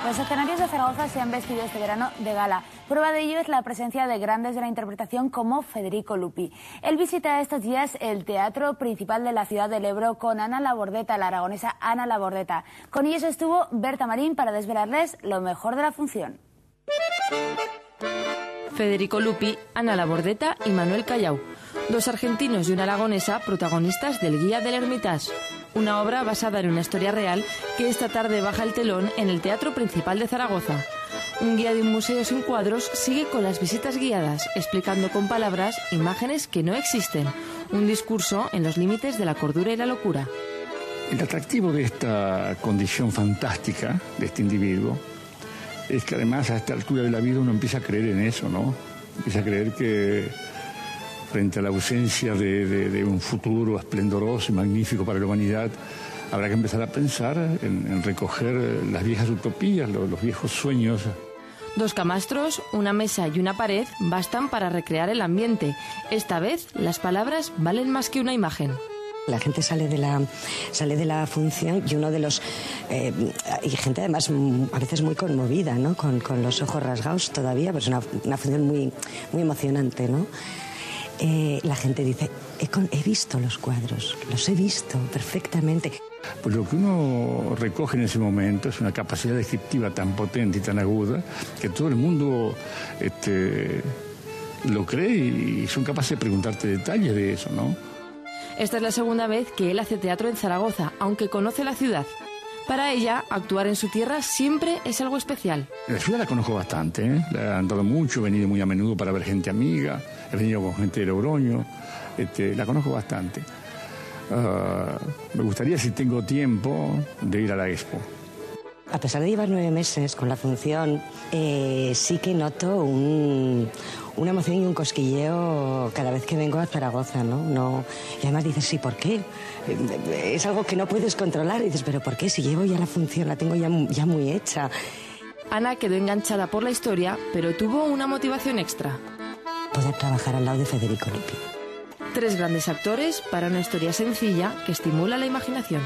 Los escenarios de Zaragoza se han vestido este verano de gala. Prueba de ello es la presencia de grandes de la interpretación como Federico Lupi. Él visita estos días el Teatro Principal de la Ciudad del Ebro con Ana Labordeta, la aragonesa Ana Labordeta. Con ellos estuvo Berta Marín para desvelarles lo mejor de la función. Federico Lupi, Ana Labordeta y Manuel Callao, dos argentinos y una aragonesa protagonistas del Guía del Hermitage, una obra basada en una historia real que esta tarde baja el telón en el Teatro Principal de Zaragoza. Un guía de un museo sin cuadros sigue con las visitas guiadas, explicando con palabras imágenes que no existen, un discurso en los límites de la cordura y la locura. El atractivo de esta condición fantástica de este individuo es que además a esta altura de la vida uno empieza a creer en eso, ¿no? Empieza a creer que frente a la ausencia de un futuro esplendoroso y magnífico para la humanidad, habrá que empezar a pensar en recoger las viejas utopías, los viejos sueños. Dos camastros, una mesa y una pared bastan para recrear el ambiente. Esta vez las palabras valen más que una imagen. La gente sale de la función y uno de los... y gente además a veces muy conmovida, ¿no? Con los ojos rasgados todavía, pues una función muy emocionante, ¿no? La gente dice, he visto los cuadros, los he visto perfectamente. Pues lo que uno recoge en ese momento es una capacidad descriptiva tan potente y tan aguda que todo el mundo lo cree y son capaces de preguntarte detalles de eso, ¿no? Esta es la segunda vez que él hace teatro en Zaragoza, aunque conoce la ciudad. Para ella, actuar en su tierra siempre es algo especial. La ciudad la conozco bastante, ¿eh? La he andado mucho, he venido muy a menudo para ver gente amiga, he venido con gente de Logroño, la conozco bastante. Me gustaría, si tengo tiempo, de ir a la Expo. A pesar de llevar 9 meses con la función, sí que noto una emoción y un cosquilleo cada vez que vengo a Zaragoza, ¿no? Y además dices, sí, ¿por qué? Es algo que no puedes controlar. Y dices, ¿pero por qué? Si llevo ya la función, la tengo ya muy hecha. Ana quedó enganchada por la historia, pero tuvo una motivación extra. Poder trabajar al lado de Federico Lupi. 3 grandes actores para una historia sencilla que estimula la imaginación.